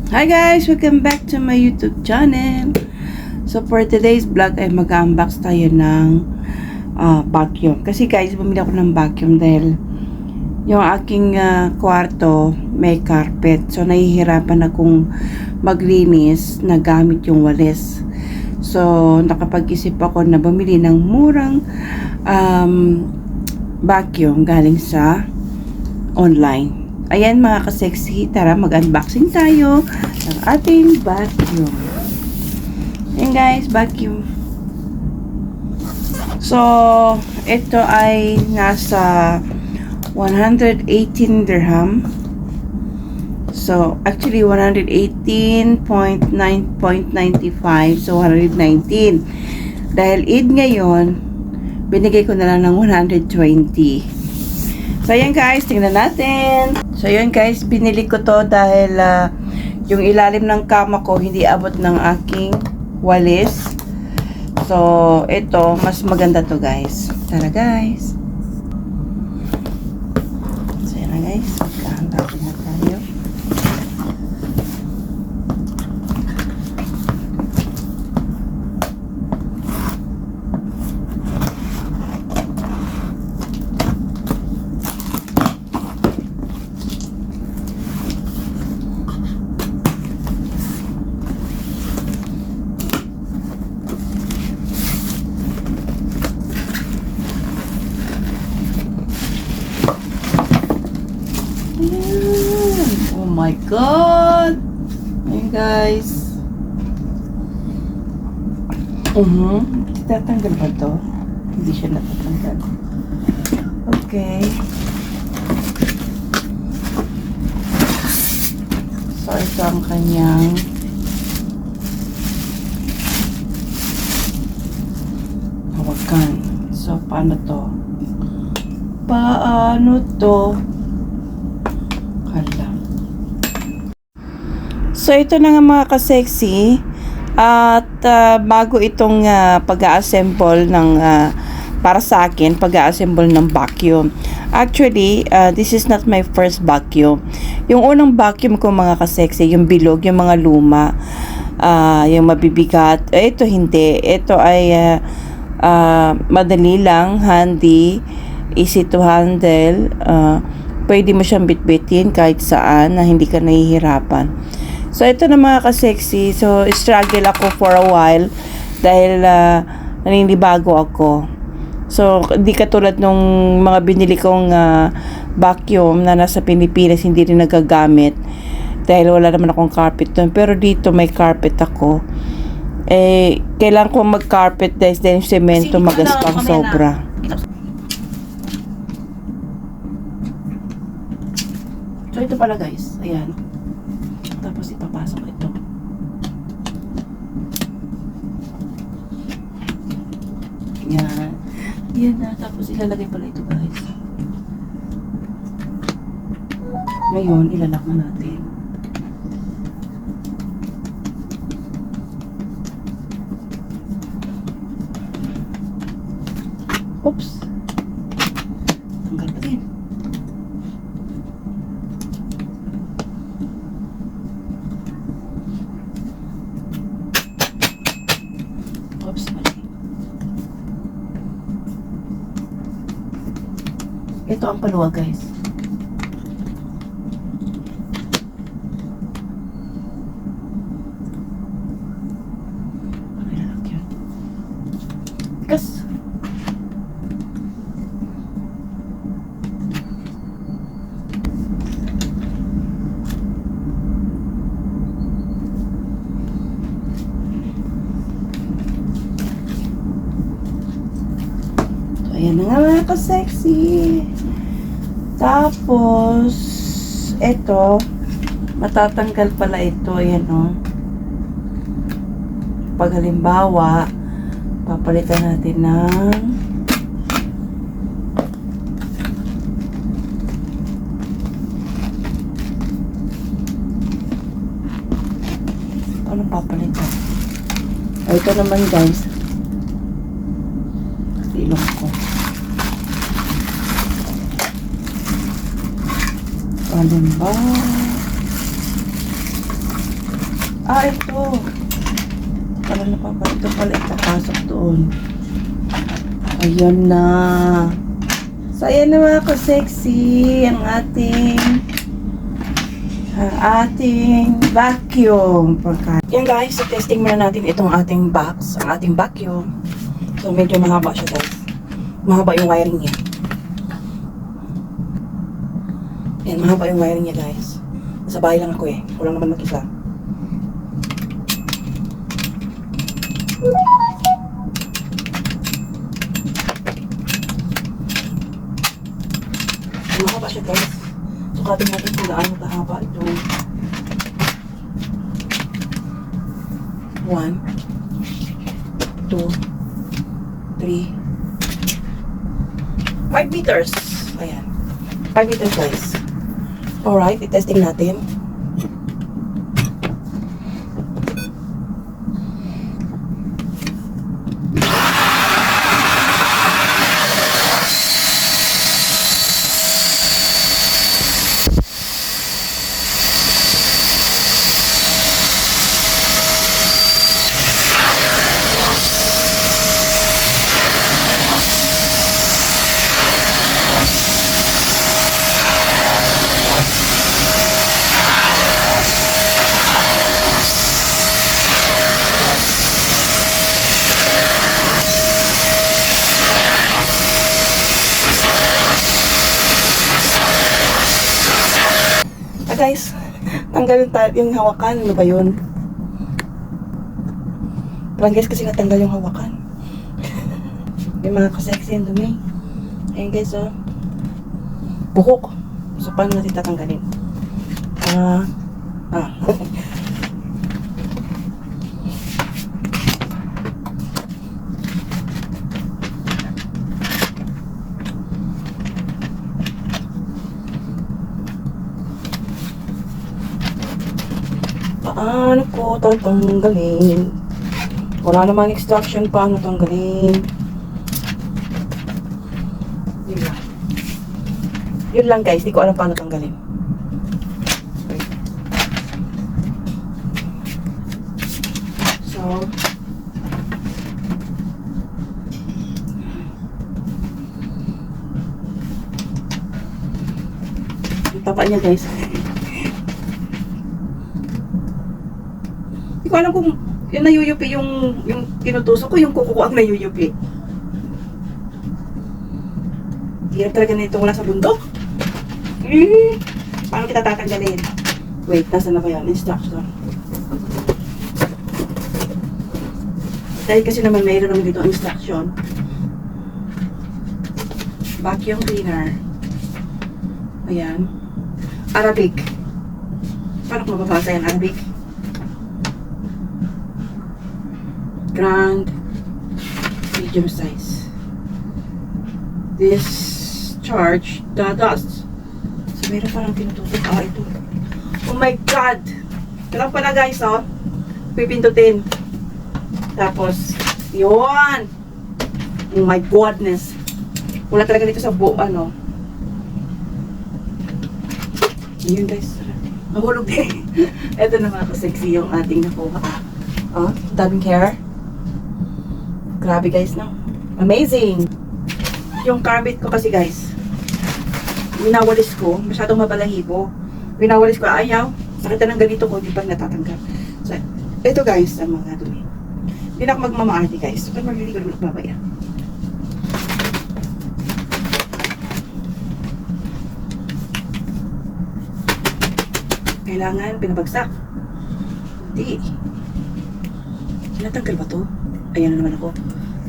Hi guys! Welcome back to my YouTube channel. So for today's vlog ay mag-unbox tayo ng vacuum. Kasi guys, bumili ako ng vacuum dahil yung aking kwarto may carpet. So nahihirapan akong maglinis na gamit yung walis. So nakapag-isip ako na bumili ng murang vacuum galing sa online. Ayan mga ka-sexy, tara mag-unboxing tayo ng ating vacuum. Ayan guys, vacuum. So, ito ay nasa 118 dirham. So, actually 118.9.95. So, 119. Dahil Eid ngayon, binigay ko na lang ng 120. So, ayan guys, tingnan natin. So, ayan guys, binili ko to dahil yung ilalim ng kama ko hindi abot ng aking walis. So, ito, mas maganda to guys. Tara guys. So, ayan na guys. Magkahanapin na tayo. Ayan. Oh my God! Ayan guys. Tatanggal ba to? Hindi siya natatanggal. Okay. So, ito ang kanyang hawakan. So, paano to? Paano to? So, ito na nga mga ka-sexy. At bago itong pag-assemble ng para sa akin, pag-assemble ng vacuum. Actually, this is not my first vacuum. Yung unang vacuum ko mga ka-sexy, yung bilog, yung mga luma, yung mabibigat. Ito hindi. Ito ay madali lang, handy, easy to handle. Pwede mo siyang bitbitin kahit saan na hindi ka nahihirapan. So, ito na mga ka-sexy. So, struggle ako for a while dahil naninibago ako. So, hindi katulad nung mga binili kong vacuum na nasa Pilipinas, hindi rin nagagamit dahil wala naman akong carpet doon. Pero dito may carpet ako. Kailangan ko mag-carpet dahil yung semento magaspang sobra. So, ito pala guys. Ayan. Tapos ipapasok ito. Yan. Yan na. Tapos ilalagay pala ito guys. Ngayon, ilalak na natin. Oops. Tanggal pa din. Oops, mali. Ito ang paluwag guys. Ano ilalak yan? Tikas! Ayan na nga mga ka-sexy. Tapos, ito, matatanggal pala ito. Ayan o. Pag halimbawa, papalitan natin ng ano papalitan? Ito naman guys. Ilong ko. Alin ba? Ito. Pala na pa ba? Ito pala ipapasok doon. Ayan na. So, ayan na mga ka-sexy. Ang ating vacuum. Yan guys, so testing muna natin itong ating box. Ang ating vacuum. So, medyo mahaba siya guys. Mahaba yung wiring niya. Yan, mahaba yung wiring niya guys. Sa bahay lang ako eh. Walang naman mag-isa. Mahaba siya guys. Sukatin natin kung gaano kahaba ito. 1 2 3 5 meters. Ayan. 5 meters guys. Alright, i-testing natin. Guys, tanggalin tayo yung hawakan. Ano ba yun? Parang guys kasi natanggal yung hawakan. Yung mga ka-sexy yung dumi. Ayan guys, oh. Buhok. So, paano natin tatanggalin? Paano ko tatanggalin? Wala namang instruction paano tanggalin. Yun lang. Yun lang guys, di ko alam paano tanggalin. So, yung tapa niya guys. Hindi ko alam kung yung nayuyupi yung tinutusok ko, yung kuko ko ang nayuyupi. Hirap talaga na ito wala sa bundok. Paano kita tatanggalin? Wait, nasa na ba yan? Instruction. Dahil kasi naman mayroon naman dito ang instruction. Vacuum cleaner. Ayan. Arabic. Paano ko mababasa yan? Arabic. Grand, medium size. Discharge the dust. So, meron parang tinutusok. Ito. Oh my God! Ito lang pala guys, oh. Pipindutin. Tapos, yun! Oh my goodness! Wala talaga dito sa ano. Yun guys. Mahulog din. Ito na mga ka-sexy yung ating nakuha. Oh, daming hair. Grabe guys, no? Amazing! Yung carpet ko kasi guys, winawalis ko, masyadong mabalahibo. Winawalis ko, ayaw. Sakit na ng ganito ko, di pa natatanggal. So, ito guys, ang mga dumi. Hindi na ako magmamaarte guys. Pero magliligo naman ako mamaya. Kailangan pinabagsak. Hindi. Tinatanggal ba to? Ayan na naman ako.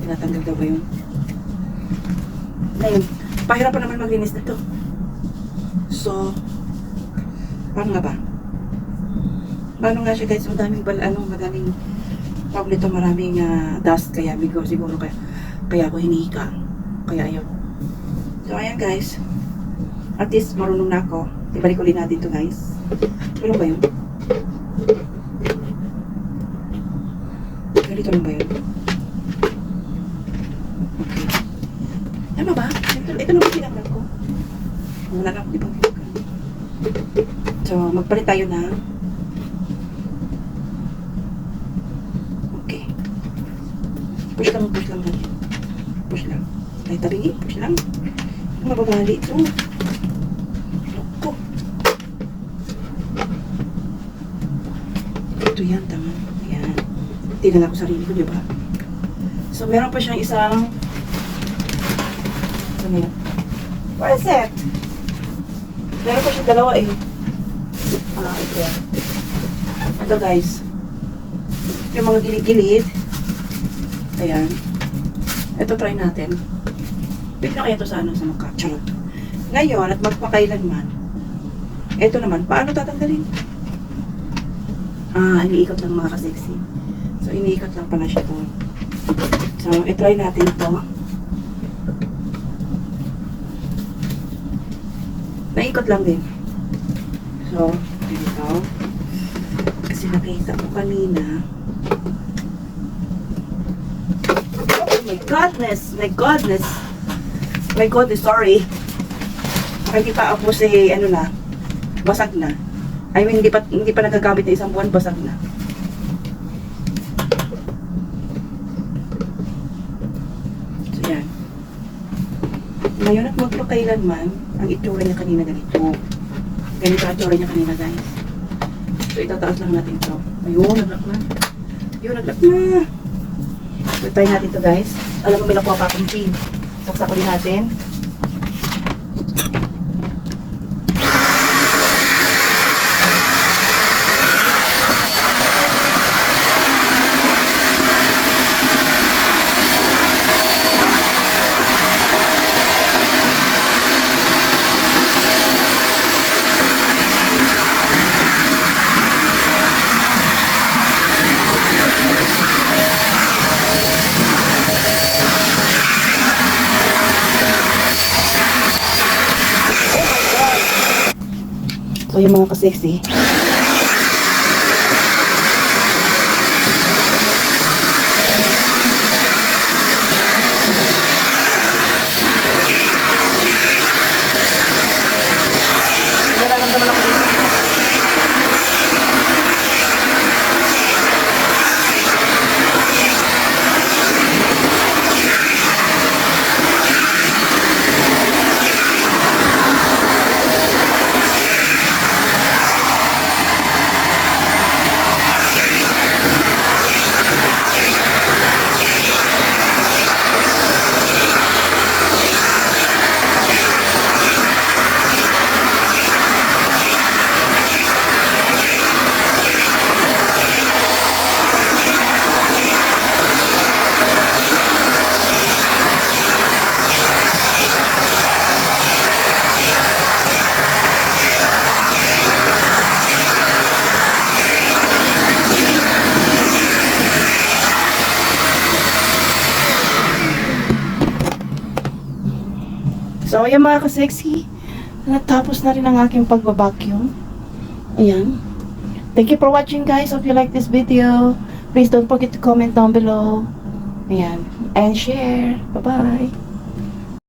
Tinatanggal daw ba yun? Ngayon, pahirapan naman maglinis na to. So, paano nga ba? Paano nga siya guys? Madaming madaming tawag nito, maraming dust. Kaya siguro kaya ako hinihika. Kaya ayun. So, ayan guys. At least marunong na ako. Ibalik ulit natin to guys. Ano ba yun? Ganito lang ba yun? Okay. Tama ba? Ito naman pinagdag ko. Wala na ako, di ba? So, magpalit tayo na Push lang. Push lang. Tabi, push lang. Mababali ito. Loko. Ito yan, tama. Ayan. Tingnan ako sarili ko, di ba? So, meron pa siyang isang... Ano yan? What is it? Meron pa siyang dalawa eh. Ito yan. Ito guys. Yung mga gilid-gilid. Ayan. Ito try natin. Pwede na kaya ito sa sa mukha. Charot. Ngayon, at magpakailanman. Ito naman, paano tatanggalin? Iniikot lang mga ka-sexy. So, iniikot lang pala siya ito. So, i-try natin ito. Naikot lang din. So, ito. Kasi nakita ko kanina. Oh my goodness! My goodness, sorry. Nakikita ako si, basag na. I mean, hindi pa nagagamit na isang buwan, basag na. So, yan. Ngayon at magpakailanman, ang itsura niya kanina ganito. Ganito ang itsura niya kanina, guys. So, itataas lang natin ito. Ayun, naglak na. So, try natin ito, guys. Alam mo, may nakuha pa akong pin. Saksak ulit natin. So, yung mga ka-sexy. Nararamdaman ako dito. So, ayan mga ka-sexy. Natapos na rin ang aking pagbabacuum. Ayan. Thank you for watching, guys. If you like this video, please don't forget to comment down below. Ayan. And share. Bye-bye.